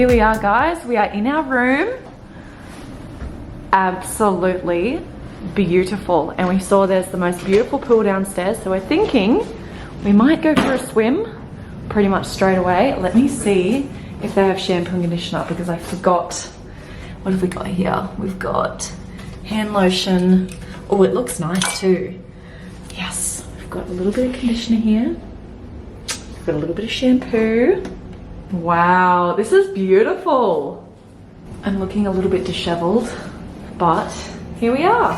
we are, guys. We are in our room. Absolutely beautiful. And we saw there's the most beautiful pool downstairs. So we're thinking we might go for a swim pretty much straight away. Let me see if they have shampoo and conditioner because I forgot. What have we got here? We've got hand lotion. Oh, it looks nice too. Yes, we've got a little bit of conditioner here. We've got a little bit of shampoo. Wow, this is beautiful. I'm looking a little bit disheveled, but here we are.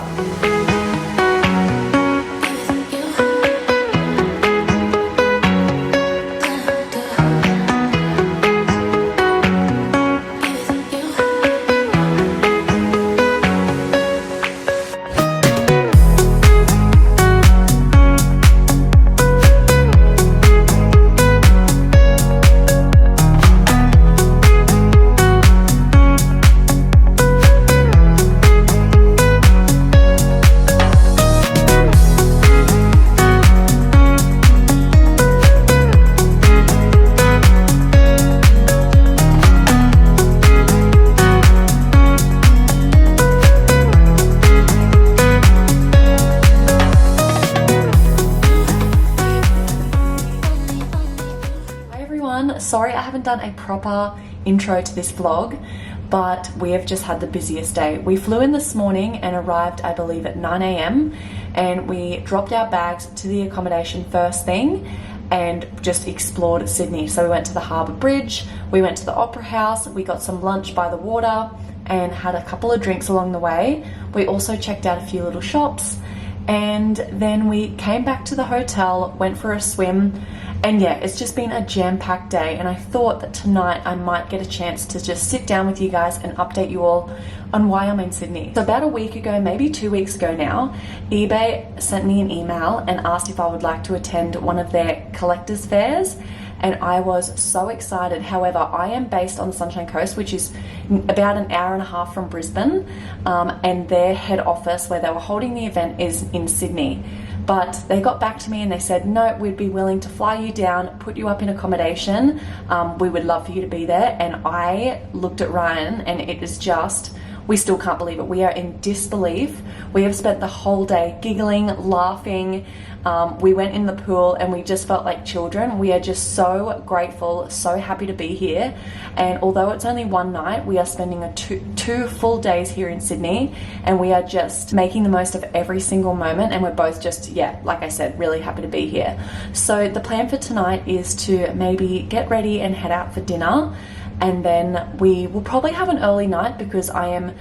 Sorry I haven't done a proper intro to this vlog, but we have just had the busiest day. We flew in this morning and arrived, I believe, at 9 AM and we dropped our bags to the accommodation first thing and just explored Sydney. So we went to the Harbour Bridge, we went to the Opera House, we got some lunch by the water and had a couple of drinks along the way. We also checked out a few little shops and then we came back to the hotel, went for a swim. And yeah, it's just been a jam-packed day and I thought that tonight I might get a chance to just sit down with you guys and update you all on why I'm in Sydney. So about a week ago, maybe 2 weeks ago now, eBay sent me an email and asked if I would like to attend one of their collectors fairs and I was so excited. However, I am based on the Sunshine Coast, which is about an hour and a half from Brisbane, and their head office where they were holding the event is in Sydney. But they got back to me and they said, no, we'd be willing to fly you down, put you up in accommodation. We would love for you to be there. And I looked at Ryan and it is just, we still can't believe it. We are in disbelief. We have spent the whole day giggling, laughing. We went in the pool and we just felt like children. We are just so grateful, so happy to be here. And although it's only one night, we are spending two full days here in Sydney and we are just making the most of every single moment. And we're both just, yeah, like I said, really happy to be here. So the plan for tonight is to maybe get ready and head out for dinner. And then we will probably have an early night because I am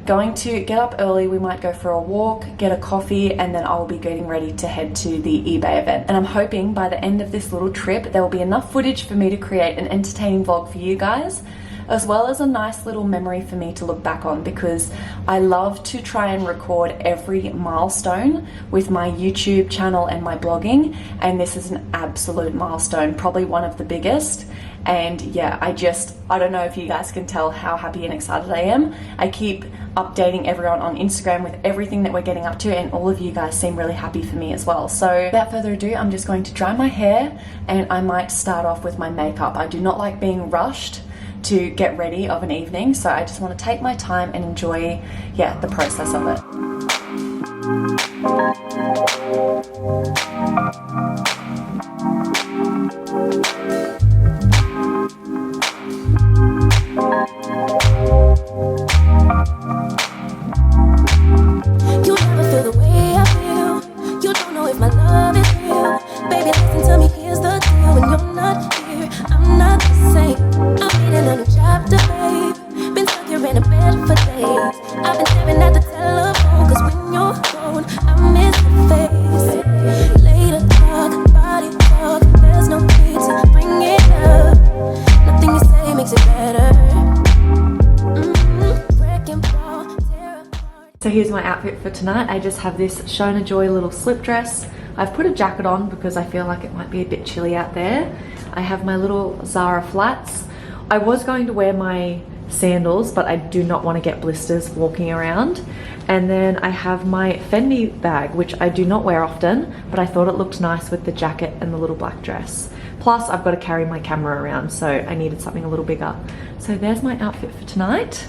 going to get up early. We might go for a walk, get a coffee, and then I'll be getting ready to head to the eBay event. And I'm hoping by the end of this little trip, there will be enough footage for me to create an entertaining vlog for you guys, as well as a nice little memory for me to look back on because I love to try and record every milestone with my YouTube channel and my blogging. And this is an absolute milestone, probably one of the biggest. And yeah, I don't know if you guys can tell how happy and excited I am. I keep updating everyone on Instagram with everything that we're getting up to and all of you guys seem really happy for me as well. So without further ado, I'm just going to dry my hair and I might start off with my makeup. I do not like being rushed to get ready of an evening, so I just want to take my time and enjoy, yeah, the process of it. You never feel the way I feel. You don't know if my love is real. Baby, listen to me, here's the deal. When you're not here, I'm not the same. I'm reading a new chapter, babe. Been stuck here in a bed for days. I've been staring at the telephone, cause when you're gone, I miss your face. Later talk, body talk, there's no need to bring it up. Nothing you say makes it better. So here's my outfit for tonight. I just have this Shona Joy little slip dress. I've put a jacket on because I feel like it might be a bit chilly out there. I have my little Zara flats. I was going to wear my sandals, but I do not want to get blisters walking around. And then I have my Fendi bag, which I do not wear often, but I thought it looked nice with the jacket and the little black dress. Plus, I've got to carry my camera around, so I needed something a little bigger. So there's my outfit for tonight.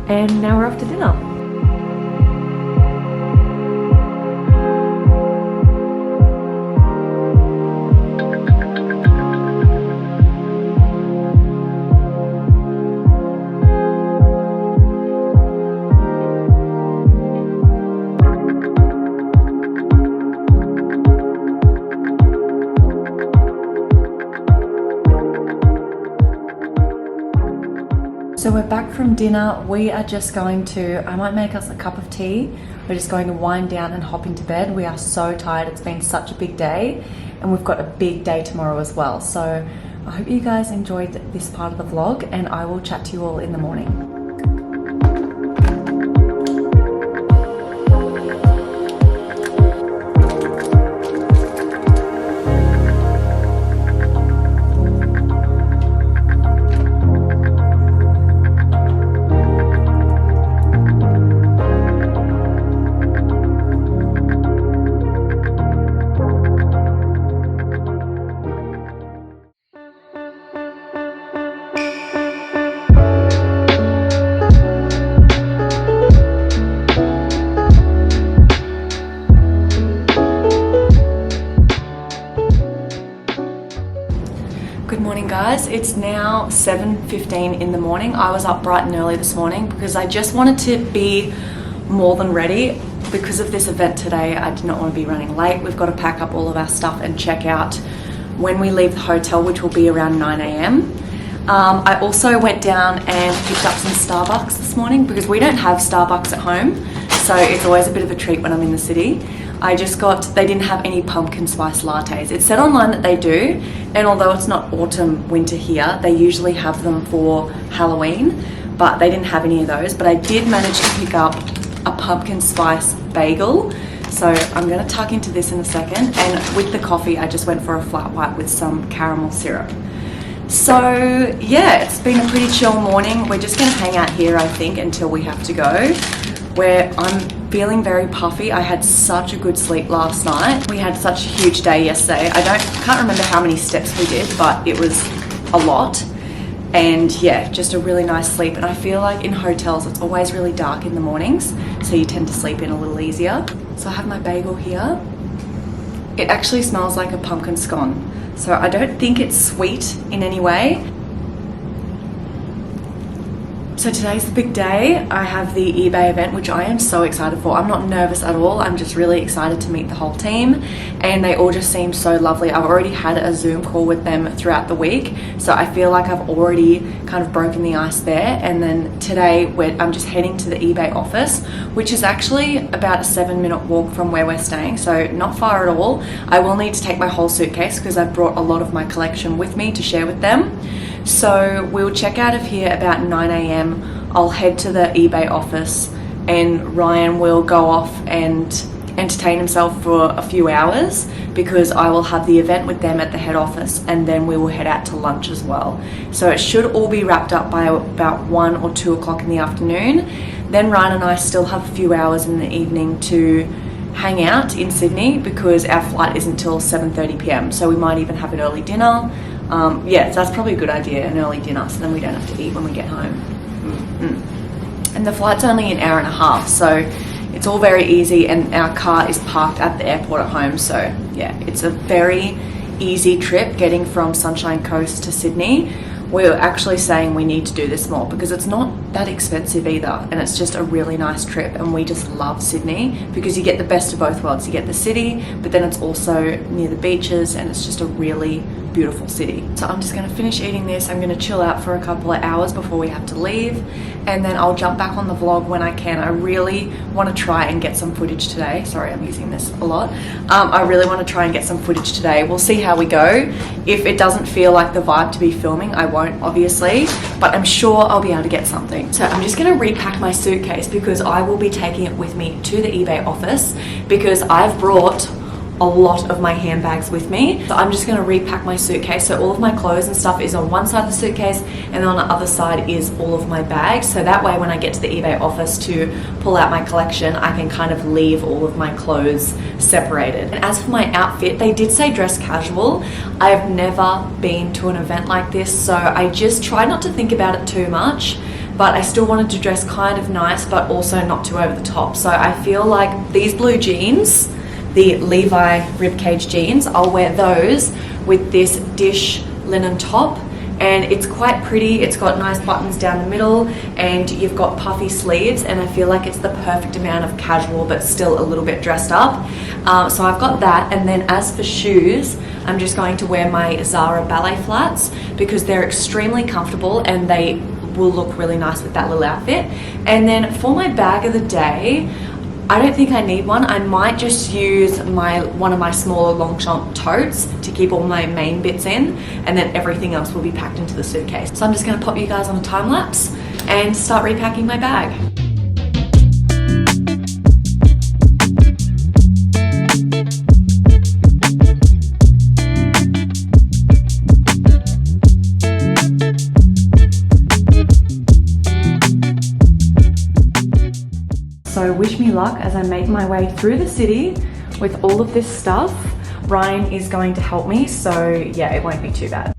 And now we're off to dinner. So we're back from dinner. We are just going to, I might make us a cup of tea. We're just going to wind down and hop into bed. We are so tired. It's been such a big day and we've got a big day tomorrow as well. So I hope you guys enjoyed this part of the vlog and I will chat to you all in the morning. Good morning guys, it's now 7:15 in the morning. I was up bright and early this morning because I just wanted to be more than ready. Because of this event today, I did not want to be running late. We've got to pack up all of our stuff and check out when we leave the hotel, which will be around 9 a.m. I also went down and picked up some Starbucks this morning because we don't have Starbucks at home, so it's always a bit of a treat when I'm in the city. They didn't have any pumpkin spice lattes. It said online that they do, and although it's not autumn, winter here, they usually have them for Halloween, but they didn't have any of those. But I did manage to pick up a pumpkin spice bagel. So I'm gonna tuck into this in a second. And with the coffee, I just went for a flat white with some caramel syrup. So yeah, it's been a pretty chill morning. We're just gonna hang out here, I think, until we have to go, where I'm feeling very puffy. I had such a good sleep last night. We had such a huge day yesterday. Can't remember how many steps we did, but it was a lot. And yeah, just a really nice sleep. And I feel like in hotels, it's always really dark in the mornings, so you tend to sleep in a little easier. So I have my bagel here. It actually smells like a pumpkin scone. So I don't think it's sweet in any way. So today's the big day. I have the eBay event, which I am so excited for. I'm not nervous at all. I'm just really excited to meet the whole team, and they all just seem so lovely. I've already had a Zoom call with them throughout the week, so I feel like I've already kind of broken the ice there. And then today I'm just heading to the eBay office, which is actually about a 7-minute walk from where we're staying, so not far at all. I will need to take my whole suitcase because I've brought a lot of my collection with me to share with them. So we'll check out of here about 9 a.m. I'll head to the eBay office and Ryan will go off and entertain himself for a few hours because I will have the event with them at the head office, and then we will head out to lunch as well. So it should all be wrapped up by about 1 or 2 o'clock in the afternoon. Then Ryan and I still have a few hours in the evening to hang out in Sydney because our flight isn't until 7:30 p.m. So we might even have an early dinner. Yeah, so that's probably a good idea, an early dinner, so then we don't have to eat when we get home. And the flight's only an hour and a half, so it's all very easy, and our car is parked at the airport at home. So yeah, it's a very easy trip getting from Sunshine Coast to Sydney. We're actually saying we need to do this more because it's not that expensive either, and it's just a really nice trip, and we just love Sydney because you get the best of both worlds. You get the city, but then it's also near the beaches, and it's just a really beautiful city. So I'm just going to finish eating this. I'm going to chill out for a couple of hours before we have to leave, and then I'll jump back on the vlog when I can. I really want to try and get some footage today. Sorry, I'm using this a lot. I really want to try and get some footage today. We'll see how we go. If it doesn't feel like the vibe to be filming, I won't, obviously, but I'm sure I'll be able to get something. So I'm just going to repack my suitcase because I will be taking it with me to the eBay office because I've brought a lot of my handbags with me. So I'm just going to repack my suitcase. So all of my clothes and stuff is on one side of the suitcase, and then on the other side is all of my bags. So that way when I get to the eBay office to pull out my collection, I can kind of leave all of my clothes separated. And as for my outfit, they did say dress casual. I've never been to an event like this, so I just try not to think about it too much, but I still wanted to dress kind of nice, but also not too over the top. So I feel like these blue jeans, the Levi ribcage jeans, I'll wear those with this dish linen top, and it's quite pretty. It's got nice buttons down the middle, and you've got puffy sleeves, and I feel like it's the perfect amount of casual but still a little bit dressed up. So I've got that. And then as for shoes, I'm just going to wear my Zara ballet flats because they're extremely comfortable and they will look really nice with that little outfit. And then for my bag of the day, I don't think I need one. I might just use one of my smaller Longchamp totes to keep all my main bits in, and then everything else will be packed into the suitcase. So I'm just going to pop you guys on a time lapse and start repacking my bag. So wish me luck as I make my way through the city with all of this stuff. Ryan is going to help me, so yeah, it won't be too bad.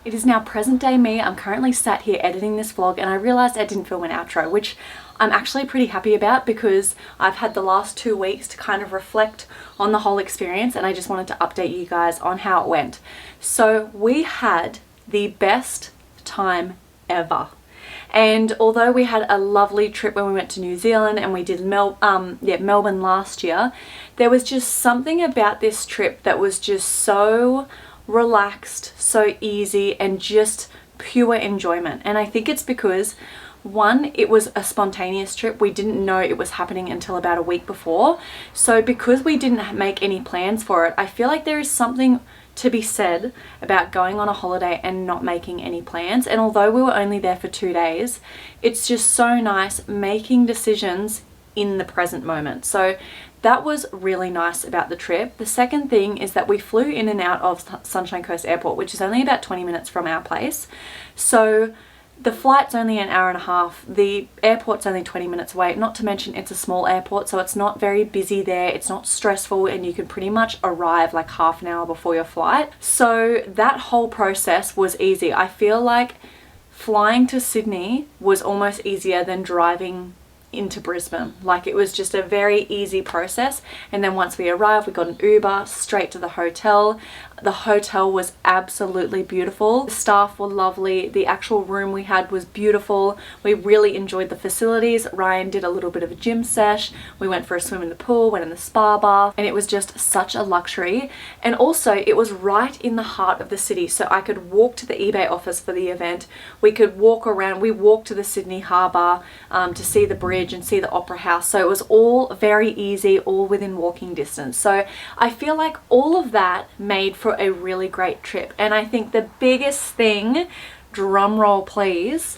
It is now present day me. I'm currently sat here editing this vlog, and I realized I didn't film an outro, which I'm actually pretty happy about because I've had the last 2 weeks to kind of reflect on the whole experience, and I just wanted to update you guys on how it went. So we had the best time ever. And although we had a lovely trip when we went to New Zealand and we did Melbourne last year, there was just something about this trip that was just so relaxed, so easy, and just pure enjoyment. And I think it's because, one, it was a spontaneous trip. We didn't know it was happening until about a week before. So because we didn't make any plans for it, I feel like there is something to be said about going on a holiday and not making any plans. And although we were only there for 2 days, it's just so nice making decisions in the present moment. So that was really nice about the trip. The second thing is that we flew in and out of Sunshine Coast Airport, which is only about 20 minutes from our place. So the flight's only an hour and a half. The airport's only 20 minutes away, not to mention it's a small airport, so it's not very busy there. It's not stressful, and you can pretty much arrive like half an hour before your flight. So that whole process was easy. I feel like flying to Sydney was almost easier than driving into Brisbane. Like, it was just a very easy process. And then once we arrived, we got an Uber straight to the hotel. The hotel was absolutely beautiful. The staff were lovely. The actual room we had was beautiful. We really enjoyed the facilities. Ryan did a little bit of a gym sesh. We went for a swim in the pool, went in the spa bath, and it was just such a luxury. And also, it was right in the heart of the city, so I could walk to the eBay office for the event. We could walk around. We walked to the Sydney Harbour to see the bridge and see the Opera House. So it was all very easy, all within walking distance. So I feel like all of that made for a really great trip. And I think the biggest thing, drum roll please,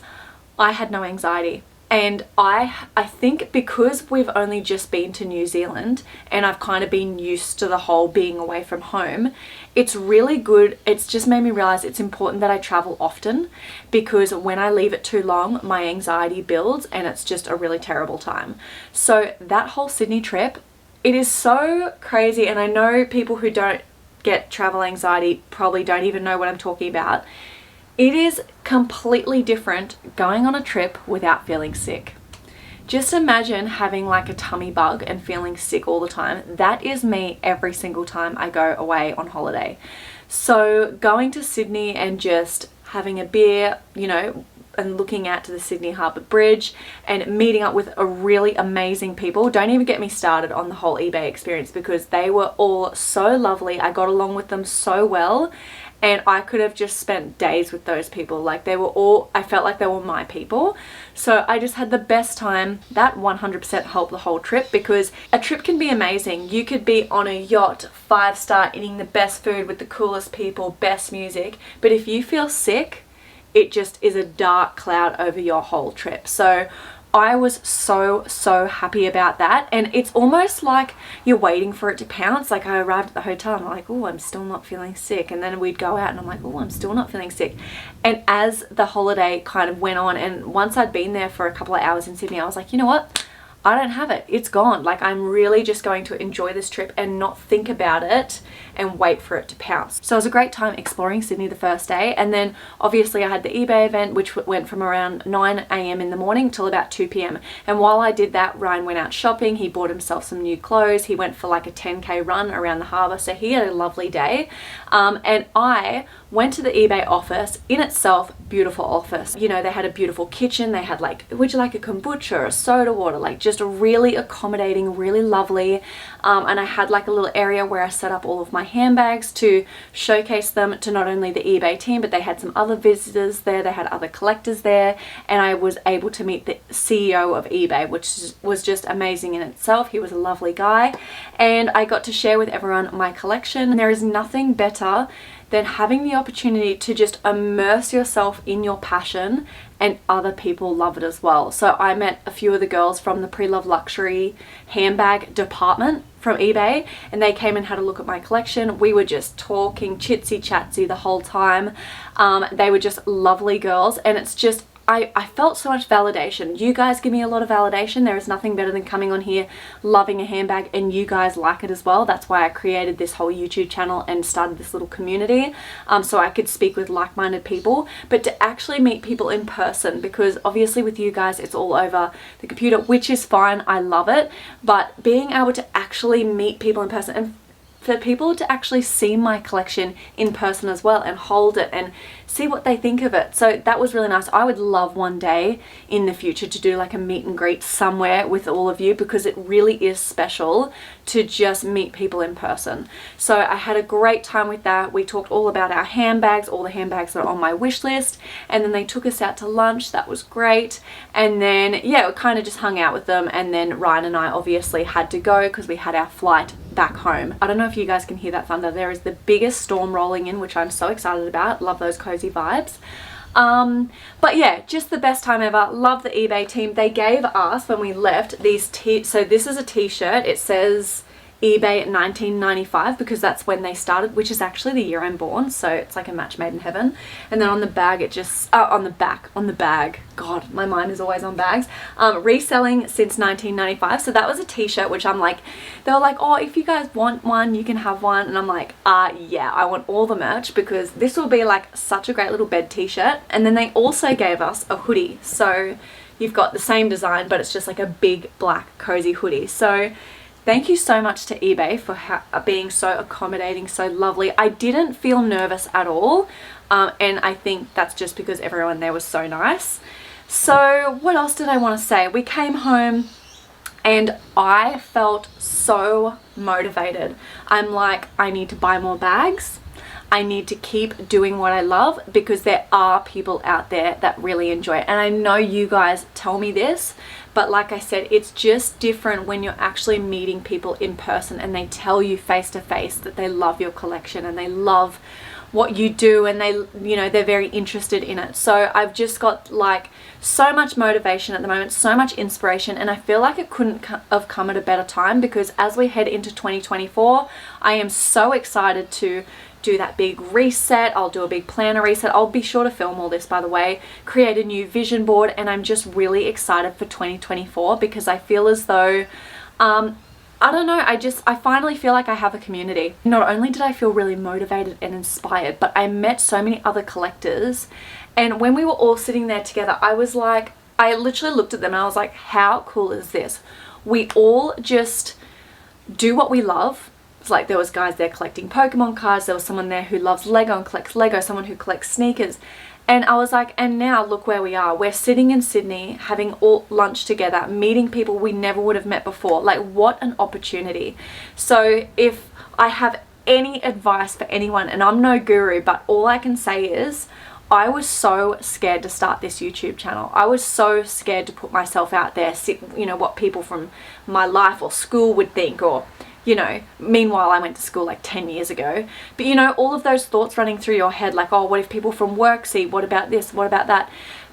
I had no anxiety. And I think because we've only just been to New Zealand and I've kind of been used to the whole being away from home, it's really good. It's just made me realize it's important that I travel often, because when I leave it too long, my anxiety builds and it's just a really terrible time. So that whole Sydney trip, it is so crazy. And I know people who don't get travel anxiety probably don't even know what I'm talking about. It is completely different going on a trip without feeling sick. Just imagine having like a tummy bug and feeling sick all the time. That is me every single time I go away on holiday. So going to Sydney and just having a beer, you know, and looking out to the Sydney Harbour Bridge and meeting up with a really amazing people. Don't even get me started on the whole eBay experience because they were all so lovely. I got along with them so well, and I could have just spent days with those people. Like, they were all, I felt like they were my people. So I just had the best time. That 100% helped the whole trip, because a trip can be amazing. You could be on a yacht, 5-star, eating the best food with the coolest people, best music, but if you feel sick, it just is a dark cloud over your whole trip. So I was so happy about that, and it's almost like you're waiting for it to pounce. Like, I arrived at the hotel and I'm like, oh, I'm still not feeling sick, and then we'd go out and I'm like, oh, I'm still not feeling sick. And as the holiday kind of went on, and once I'd been there for a couple of hours in Sydney, I was like, you know what, I don't have it, it's gone. Like, I'm really just going to enjoy this trip and not think about it and wait for it to pounce. So it was a great time exploring Sydney the first day, and then obviously I had the eBay event, which went from around 9 a.m. in the morning till about 2 p.m. and while I did that, Ryan went out shopping. He bought himself some new clothes. He went for like a 10k run around the harbour, so he had a lovely day. And I went to the eBay office. In itself, beautiful office. You know, they had a beautiful kitchen. They had like, would you like a kombucha or a soda water? Like, just really accommodating, really lovely. And I had like a little area where I set up all of my handbags to showcase them to not only the eBay team, but they had some other visitors there. They had other collectors there, and I was able to meet the CEO of eBay, which was just amazing in itself. He was a lovely guy, and I got to share with everyone my collection. And there is nothing better than having the opportunity to just immerse yourself in your passion, and other people love it as well. So I met a few of the girls from the Pre-Love Luxury handbag department from eBay, and they came and had a look at my collection. We were just talking chitsy chatsy the whole time. They were just lovely girls, and it's just, I felt so much validation. You guys give me a lot of validation. There is nothing better than coming on here, loving a handbag, and you guys like it as well. That's why I created this whole YouTube channel and started this little community, so I could speak with like-minded people, but to actually meet people in person, because obviously with you guys it's all over the computer, which is fine. I love it, but being able to actually meet people in person, and for people to actually see my collection in person as well and hold it and see what they think of it. So that was really nice. I would love one day in the future to do like a meet and greet somewhere with all of you, because it really is special to just meet people in person. So I had a great time with that. We talked all about our handbags, all the handbags that are on my wish list, and then they took us out to lunch. That was great. And then yeah, we kind of just hung out with them, and then Ryan and I obviously had to go because we had our flight back home. I don't know if you guys can hear that thunder. There is the biggest storm rolling in, which I'm so excited about. Love those cozy vibes. But yeah, just the best time ever. Love the eBay team. They gave us, when we left, these so this is a t-shirt. It says eBay at 1995 because that's when they started, which is actually the year I'm born, so it's like a match made in heaven. And then on the bag it just on the bag, god, my mind is always on bags, reselling since 1995. So that was a t-shirt, which I'm like, they were like, oh, if you guys want one you can have one, and I'm like, yeah, I want all the merch, because this will be like such a great little bed t-shirt. And then they also gave us a hoodie, so you've got the same design but it's just like a big black cozy hoodie. So thank you so much to eBay for being so accommodating, so lovely. I didn't feel nervous at all, and I think that's just because everyone there was so nice. So what else did I want to say? We came home and I felt so motivated. I'm like, I need to buy more bags. I need to keep doing what I love, because there are people out there that really enjoy it. And I know you guys tell me this, but like I said, it's just different when you're actually meeting people in person and they tell you face to face that they love your collection and they love what you do, and they, you know, they're very interested in it. So I've just got like so much motivation at the moment, so much inspiration, and I feel like it couldn't have come at a better time, because as we head into 2024, I am so excited to do that big reset. I'll do a big planner reset. I'll be sure to film all this, by the way, create a new vision board, and I'm just really excited for 2024 because I feel as though I don't know, I finally feel like I have a community. Not only did I feel really motivated and inspired, but I met so many other collectors, and when we were all sitting there together, I was like, I literally looked at them and I was like, how cool is this? We all just do what we love. It's like there was guys there collecting Pokemon cards, there was someone there who loves Lego and collects Lego, someone who collects sneakers, And I was like, and now look where we are. We're sitting in Sydney having all lunch together, meeting people we never would have met before. Like, what an opportunity. So if I have any advice for anyone, and I'm no guru, but all I can say is I was so scared to start this YouTube channel. I was so scared to put myself out there, you know, what people from my life or school would think, or, you know, meanwhile I went to school like 10 years ago. But you know, all of those thoughts running through your head, like, oh, what if people from work see, what about this, what about that?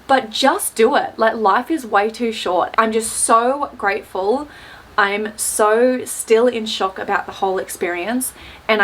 But just do it. Like, life is way too short. I'm just so grateful. I'm so still in shock about the whole experience, and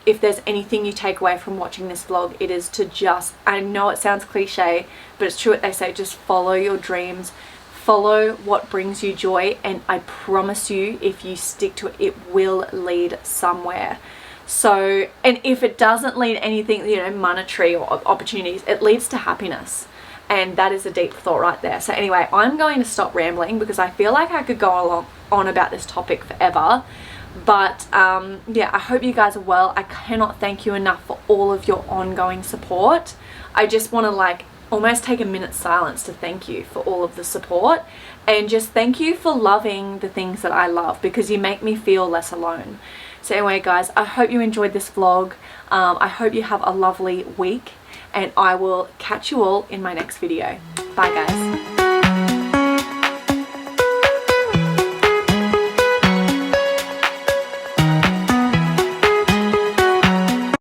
if there's anything you take away from watching this vlog, it is to just, I know it sounds cliche, but it's true what they say, just follow your dreams, follow what brings you joy, and I promise you, if you stick to it, it will lead somewhere. So, and if it doesn't lead anything, you know, monetary or opportunities, it leads to happiness. And that is a deep thought right there. So anyway, I'm going to stop rambling because I feel like I could go on about this topic forever. But yeah, I hope you guys are well. I cannot thank you enough for all of your ongoing support. I just want to like almost take a minute's silence to thank you for all of the support, and just thank you for loving the things that I love, because you make me feel less alone. So anyway guys, I hope you enjoyed this vlog. I hope you have a lovely week, and I will catch you all in my next video. Bye guys.